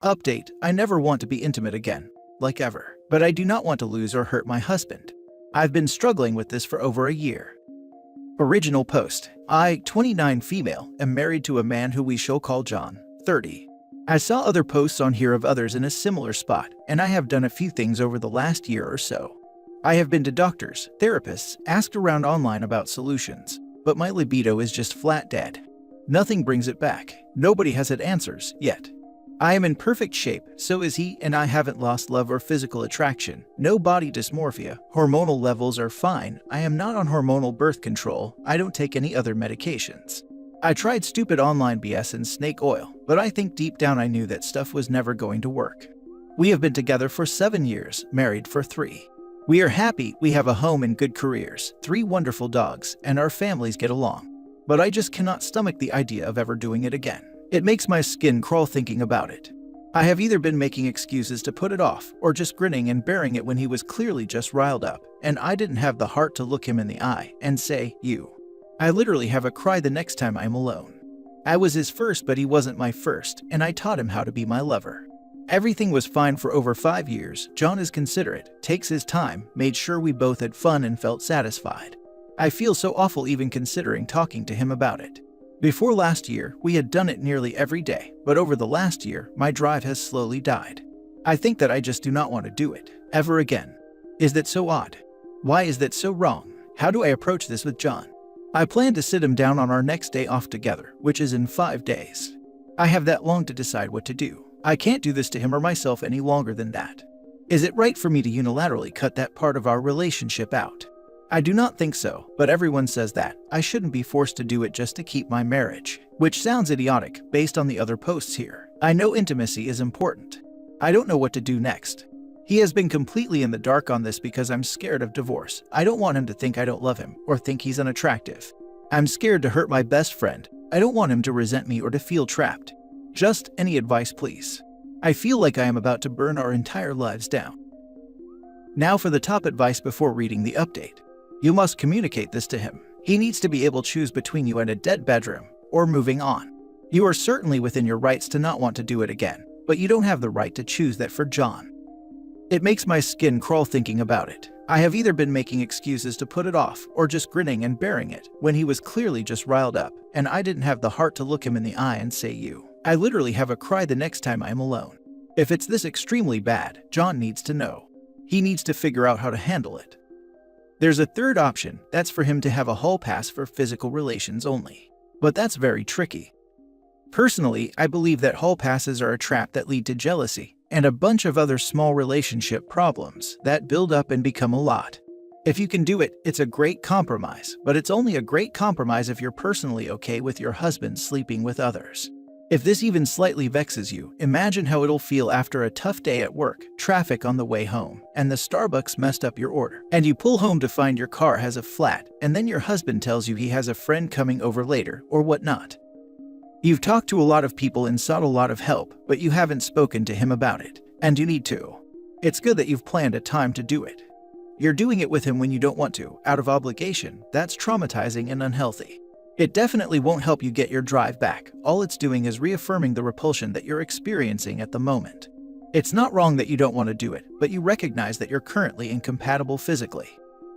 Update: I never want to be intimate again, like ever. But I do not want to lose or hurt my husband. I've been struggling with this for over a year. Original post: I, 29 female, am married to a man who we shall call John, 30. I saw other posts on here of others in a similar spot, and I have done a few things over the last year or so. I have been to doctors, therapists, asked around online about solutions, but my libido is just flat dead. Nothing brings it back. Nobody has had answers, yet. I am in perfect shape, so is he, and I haven't lost love or physical attraction. No body dysmorphia. Hormonal levels are fine. I am not on hormonal birth control. I don't take any other medications. I tried stupid online BS and snake oil, but I think deep down I knew that stuff was never going to work. We have been together for 7 years, married for 3. We are happy, we have a home and good careers, 3 wonderful dogs, and our families get along. But I just cannot stomach the idea of ever doing it again. It makes my skin crawl thinking about it. I have either been making excuses to put it off, or just grinning and bearing it when he was clearly just riled up, and I didn't have the heart to look him in the eye and say, "You." I literally have a cry the next time I'm alone. I was his first, but he wasn't my first, and I taught him how to be my lover. Everything was fine for over 5 years. John is considerate, takes his time, made sure we both had fun and felt satisfied. I feel so awful even considering talking to him about it. Before last year, we had done it nearly every day, but over the last year, my drive has slowly died. I think that I just do not want to do it, ever again. Is that so odd? Why is that so wrong? How do I approach this with John? I plan to sit him down on our next day off together, which is in 5 days. I have that long to decide what to do. I can't do this to him or myself any longer than that. Is it right for me to unilaterally cut that part of our relationship out? I do not think so, but everyone says that. I shouldn't be forced to do it just to keep my marriage, which sounds idiotic based on the other posts here. I know intimacy is important. I don't know what to do next. He has been completely in the dark on this because I'm scared of divorce. I don't want him to think I don't love him or think he's unattractive. I'm scared to hurt my best friend. I don't want him to resent me or to feel trapped. Just any advice, please. I feel like I am about to burn our entire lives down. Now for the top advice before reading the update. You must communicate this to him. He needs to be able to choose between you and a dead bedroom or moving on. You are certainly within your rights to not want to do it again, but you don't have the right to choose that for John. It makes my skin crawl thinking about it. I have either been making excuses to put it off or just grinning and bearing it when he was clearly just riled up, and I didn't have the heart to look him in the eye and say, "You." I literally have a cry the next time I'm alone. If it's this extremely bad, John needs to know. He needs to figure out how to handle it. There's a third option, that's for him to have a hall pass for physical relations only. But that's very tricky. Personally, I believe that hall passes are a trap that lead to jealousy and a bunch of other small relationship problems that build up and become a lot. If you can do it, it's a great compromise, but it's only a great compromise if you're personally okay with your husband sleeping with others. If this even slightly vexes you, imagine how it'll feel after a tough day at work, traffic on the way home, and the Starbucks messed up your order. And you pull home to find your car has a flat, and then your husband tells you he has a friend coming over later, or whatnot. You've talked to a lot of people and sought a lot of help, but you haven't spoken to him about it, and you need to. It's good that you've planned a time to do it. You're doing it with him when you don't want to, out of obligation. That's traumatizing and unhealthy. It definitely won't help you get your drive back. All it's doing is reaffirming the repulsion that you're experiencing at the moment. It's not wrong that you don't want to do it, but you recognize that you're currently incompatible physically.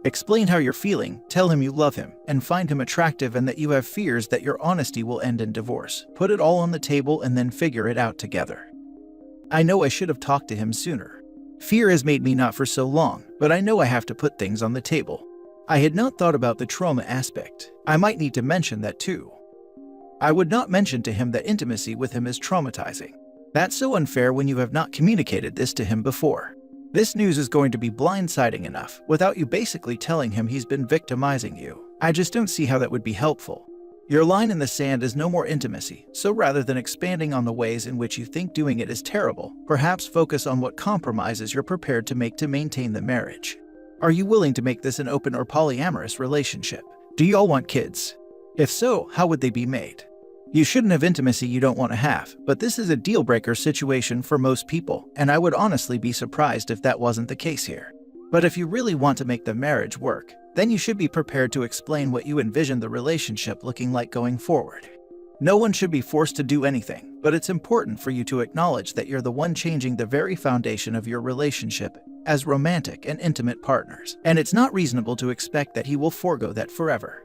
Explain how you're feeling, tell him you love him, and find him attractive and that you have fears that your honesty will end in divorce. Put it all on the table and then figure it out together. I know I should have talked to him sooner. Fear has made me not for so long, but I know I have to put things on the table. I had not thought about the trauma aspect. I might need to mention that too. I would not mention to him that intimacy with him is traumatizing. That's so unfair when you have not communicated this to him before. This news is going to be blindsiding enough without you basically telling him he's been victimizing you. I just don't see how that would be helpful. Your line in the sand is no more intimacy, so rather than expanding on the ways in which you think doing it is terrible, perhaps focus on what compromises you're prepared to make to maintain the marriage. Are you willing to make this an open or polyamorous relationship? Do you all want kids? If so, how would they be made? You shouldn't have intimacy you don't want to have, but this is a deal-breaker situation for most people, and I would honestly be surprised if that wasn't the case here. But if you really want to make the marriage work, then you should be prepared to explain what you envision the relationship looking like going forward. No one should be forced to do anything. but it's important for you to acknowledge that you're the one changing the very foundation of your relationship as romantic and intimate partners, and it's not reasonable to expect that he will forego that forever.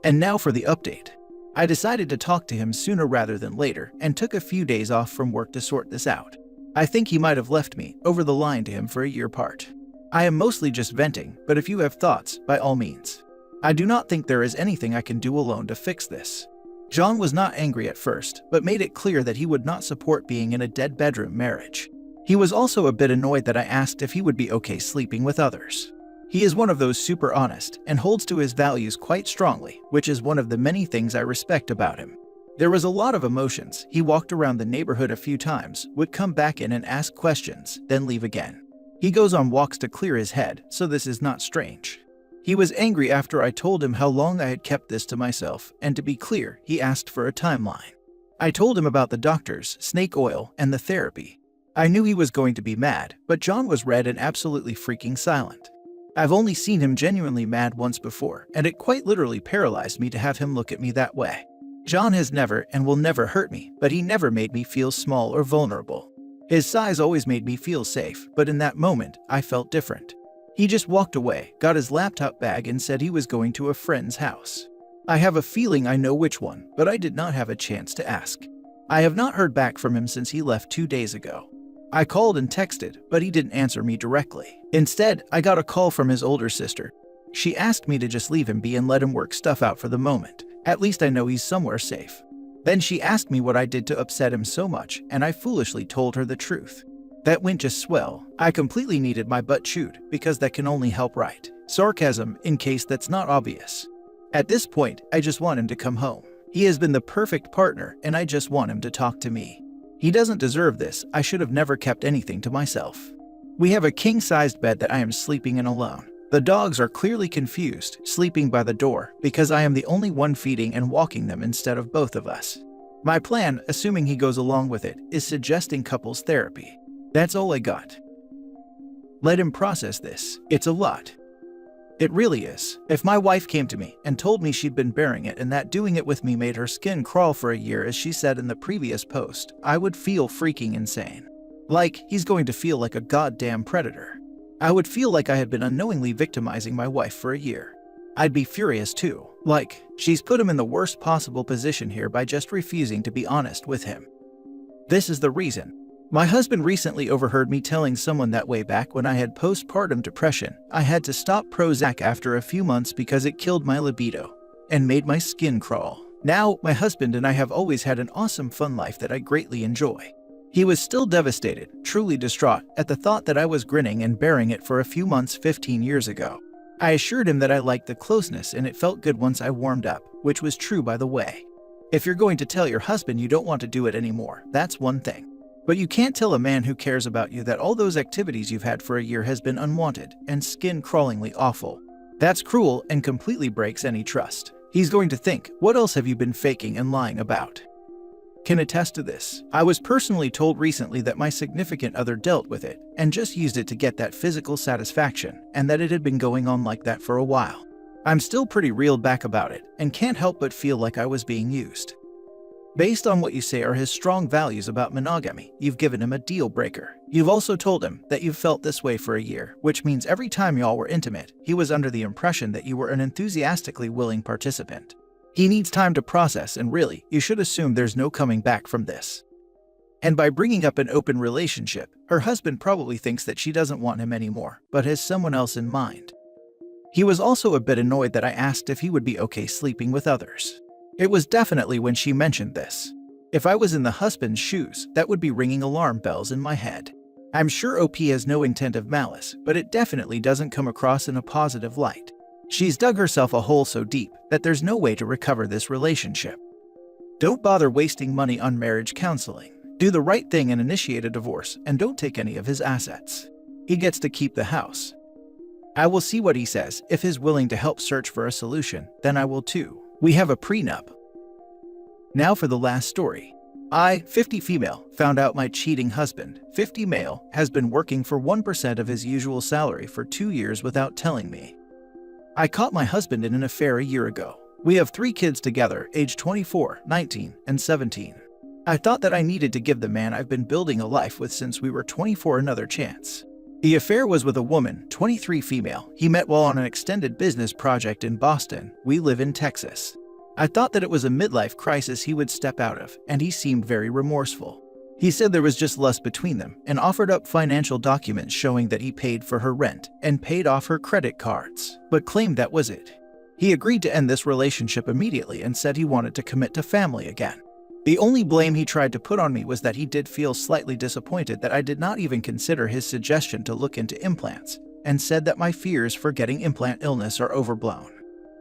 And now for the update. I decided to talk to him sooner rather than later and took a few days off from work to sort this out. I think he might have left me over the line to him for a year apart. I am mostly just venting, but if you have thoughts, by all means. I do not think there is anything I can do alone to fix this. John was not angry at first, but made it clear that he would not support being in a dead bedroom marriage. He was also a bit annoyed that I asked if he would be okay sleeping with others. He is one of those super honest and holds to his values quite strongly, which is one of the many things I respect about him. There was a lot of emotions. He walked around the neighborhood a few times, would come back in and ask questions, then leave again. He goes on walks to clear his head, so this is not strange. He was angry after I told him how long I had kept this to myself, and to be clear, he asked for a timeline. I told him about the doctors, snake oil, and the therapy. I knew he was going to be mad, but John was red and absolutely freaking silent. I've only seen him genuinely mad once before, and it quite literally paralyzed me to have him look at me that way. John has never and will never hurt me, but he never made me feel small or vulnerable. His size always made me feel safe, but in that moment, I felt different. He just walked away, got his laptop bag and said he was going to a friend's house. I have a feeling I know which one, but I did not have a chance to ask. I have not heard back from him since he left 2 days ago. I called and texted, but he didn't answer me directly. Instead, I got a call from his older sister. She asked me to just leave him be and let him work stuff out for the moment. At least I know he's somewhere safe. Then she asked me what I did to upset him so much, and I foolishly told her the truth. That went just swell. I completely needed my butt chewed, because that can only help, right? Sarcasm, in case that's not obvious. At this point, I just want him to come home. He has been the perfect partner, and I just want him to talk to me. He doesn't deserve this. I should have never kept anything to myself. We have a king-sized bed that I am sleeping in alone. The dogs are clearly confused, sleeping by the door, because I am the only one feeding and walking them instead of both of us. My plan, assuming he goes along with it, is suggesting couples therapy. That's all I got. Let him process this. It's a lot. It really is. If my wife came to me and told me she'd been bearing it and that doing it with me made her skin crawl for a year, as she said in the previous post, I would feel freaking insane. Like, he's going to feel like a goddamn predator. I would feel like I had been unknowingly victimizing my wife for a year. I'd be furious too. Like, she's put him in the worst possible position here by just refusing to be honest with him. This is the reason. My husband recently overheard me telling someone that way back when I had postpartum depression, I had to stop Prozac after a few months because it killed my libido and made my skin crawl. Now, my husband and I have always had an awesome fun life that I greatly enjoy. He was still devastated, truly distraught, at the thought that I was grinning and bearing it for a few months 15 years ago. I assured him that I liked the closeness and it felt good once I warmed up, which was true by the way. If you're going to tell your husband you don't want to do it anymore, that's one thing. But you can't tell a man who cares about you that all those activities you've had for a year has been unwanted and skin-crawlingly awful. That's cruel and completely breaks any trust. He's going to think, what else have you been faking and lying about? Can attest to this. I was personally told recently that my significant other dealt with it and just used it to get that physical satisfaction, and that it had been going on like that for a while. I'm still pretty reeled back about it and can't help but feel like I was being used. Based on what you say are his strong values about monogamy, you've given him a deal breaker. You've also told him that you've felt this way for a year, which means every time y'all were intimate, he was under the impression that you were an enthusiastically willing participant. He needs time to process, and really, you should assume there's no coming back from this. And by bringing up an open relationship, her husband probably thinks that she doesn't want him anymore, but has someone else in mind. He was also a bit annoyed that I asked if he would be okay sleeping with others. It was definitely when she mentioned this. If I was in the husband's shoes, that would be ringing alarm bells in my head. I'm sure OP has no intent of malice, but it definitely doesn't come across in a positive light. She's dug herself a hole so deep that there's no way to recover this relationship. Don't bother wasting money on marriage counseling. Do the right thing and initiate a divorce, and don't take any of his assets. He gets to keep the house. I will see what he says. If he's willing to help search for a solution, then I will too. We have a prenup. Now for the last story. I, 50 female, found out my cheating husband, 50 male, has been working for 1% of his usual salary for 2 years without telling me. I caught my husband in an affair a year ago. We have 3 kids together, aged 24, 19, and 17. I thought that I needed to give the man I've been building a life with since we were 24 another chance. The affair was with a woman, 23 female, he met while on an extended business project in Boston. We live in Texas. I thought that it was a midlife crisis he would step out of, and he seemed very remorseful. He said there was just lust between them and offered up financial documents showing that he paid for her rent and paid off her credit cards, but claimed that was it. He agreed to end this relationship immediately and said he wanted to commit to family again. The only blame he tried to put on me was that he did feel slightly disappointed that I did not even consider his suggestion to look into implants, and said that my fears for getting implant illness are overblown.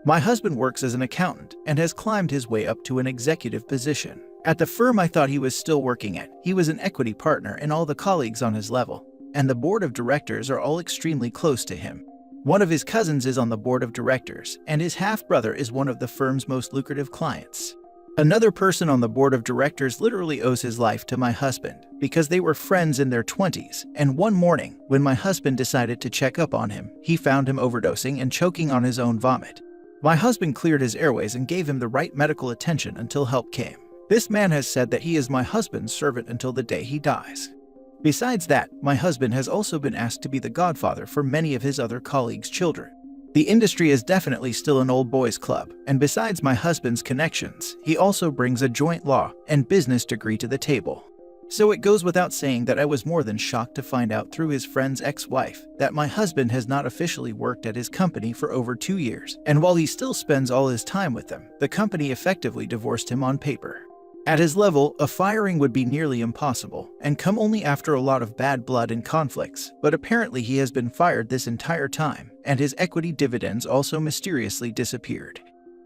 My husband works as an accountant and has climbed his way up to an executive position. At the firm I thought he was still working at, he was an equity partner and all the colleagues on his level, and the board of directors are all extremely close to him. One of his cousins is on the board of directors, and his half-brother is one of the firm's most lucrative clients. Another person on the board of directors literally owes his life to my husband because they were friends in their 20s, and one morning, when my husband decided to check up on him, he found him overdosing and choking on his own vomit. My husband cleared his airways and gave him the right medical attention until help came. This man has said that he is my husband's servant until the day he dies. Besides that, my husband has also been asked to be the godfather for many of his other colleagues' children. The industry is definitely still an old boys club, and besides my husband's connections, he also brings a joint law and business degree to the table. So it goes without saying that I was more than shocked to find out through his friend's ex-wife that my husband has not officially worked at his company for over 2 years, and while he still spends all his time with them, the company effectively divorced him on paper. At his level, a firing would be nearly impossible and come only after a lot of bad blood and conflicts, but apparently he has been fired this entire time, and his equity dividends also mysteriously disappeared.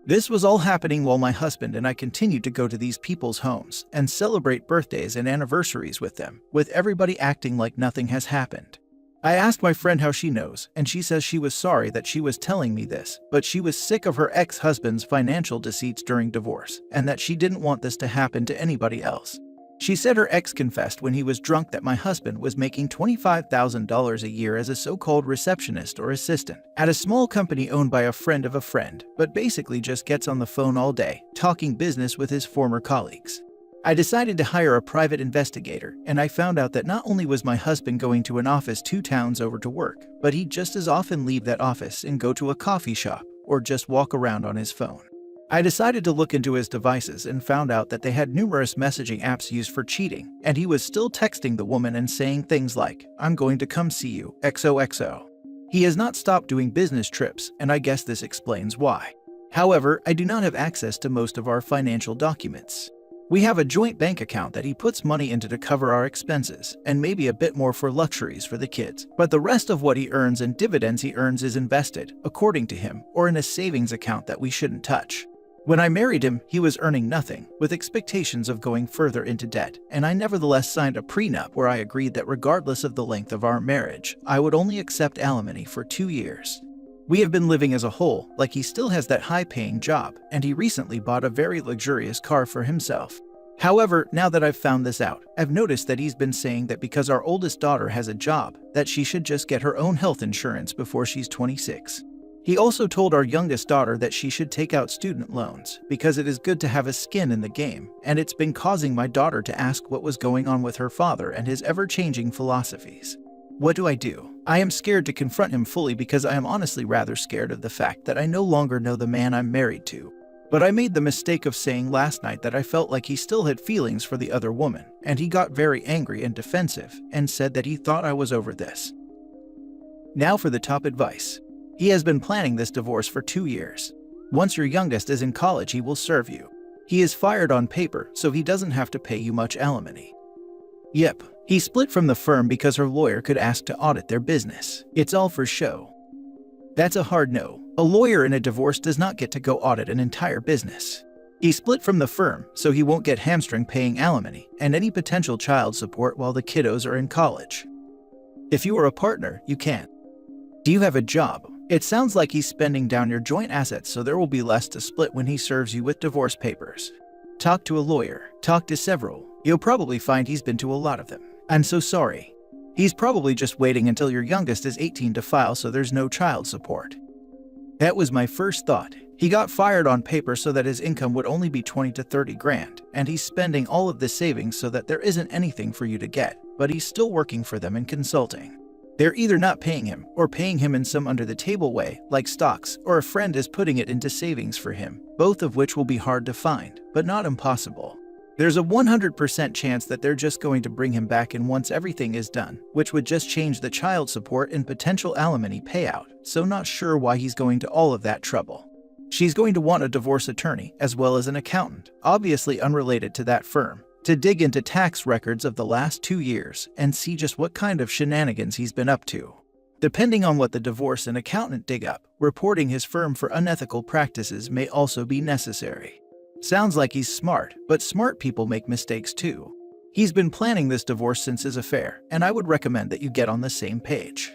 This was all happening while my husband and I continued to go to these people's homes and celebrate birthdays and anniversaries with them, with everybody acting like nothing has happened. I asked my friend how she knows, and she says she was sorry that she was telling me this, but she was sick of her ex-husband's financial deceits during divorce, and that she didn't want this to happen to anybody else. She said her ex confessed when he was drunk that my husband was making $25,000 a year as a so-called receptionist or assistant at a small company owned by a friend of a friend, but basically just gets on the phone all day, talking business with his former colleagues. I decided to hire a private investigator, and I found out that not only was my husband going to an office 2 towns over to work, but he'd just as often leave that office and go to a coffee shop or just walk around on his phone. I decided to look into his devices and found out that they had numerous messaging apps used for cheating, and he was still texting the woman and saying things like, "I'm going to come see you, XOXO. He has not stopped doing business trips, and I guess this explains why. However, I do not have access to most of our financial documents. We have a joint bank account that he puts money into to cover our expenses, and maybe a bit more for luxuries for the kids. But the rest of what he earns and dividends he earns is invested, according to him, or in a savings account that we shouldn't touch. When I married him, he was earning nothing, with expectations of going further into debt, and I nevertheless signed a prenup where I agreed that regardless of the length of our marriage, I would only accept alimony for 2 years. We have been living as a whole, like he still has that high-paying job, and he recently bought a very luxurious car for himself. However, now that I've found this out, I've noticed that he's been saying that because our oldest daughter has a job, that she should just get her own health insurance before she's 26. He also told our youngest daughter that she should take out student loans, because it is good to have a skin in the game, and it's been causing my daughter to ask what was going on with her father and his ever-changing philosophies. What do I do? I am scared to confront him fully because I am honestly rather scared of the fact that I no longer know the man I'm married to. But I made the mistake of saying last night that I felt like he still had feelings for the other woman, and he got very angry and defensive and said that he thought I was over this. Now for the top advice. He has been planning this divorce for 2 years. Once your youngest is in college, he will serve you. He is fired on paper, so he doesn't have to pay you much alimony. Yep, he split from the firm because her lawyer could ask to audit their business. It's all for show. That's a hard no. A lawyer in a divorce does not get to go audit an entire business. He split from the firm, so he won't get hamstring paying alimony and any potential child support while the kiddos are in college. If you are a partner, you can. Do you have a job? It sounds like he's spending down your joint assets, so there will be less to split when he serves you with divorce papers. Talk to a lawyer. Talk to several. You'll probably find he's been to a lot of them. I'm so sorry. He's probably just waiting until your youngest is 18 to file so there's no child support. That was my first thought. He got fired on paper so that his income would only be 20 to 30 grand, and he's spending all of this savings so that there isn't anything for you to get, but he's still working for them in consulting. They're either not paying him or paying him in some under-the-table way, like stocks, or a friend is putting it into savings for him, both of which will be hard to find, but not impossible. There's a 100% chance that they're just going to bring him back in once everything is done, which would just change the child support and potential alimony payout, so not sure why he's going to all of that trouble. She's going to want a divorce attorney as well as an accountant, obviously unrelated to that firm, to dig into tax records of the last 2 years and see just what kind of shenanigans he's been up to. Depending on what the divorce and accountant dig up, reporting his firm for unethical practices may also be necessary. Sounds like he's smart, but smart people make mistakes too. He's been planning this divorce since his affair, and I would recommend that you get on the same page.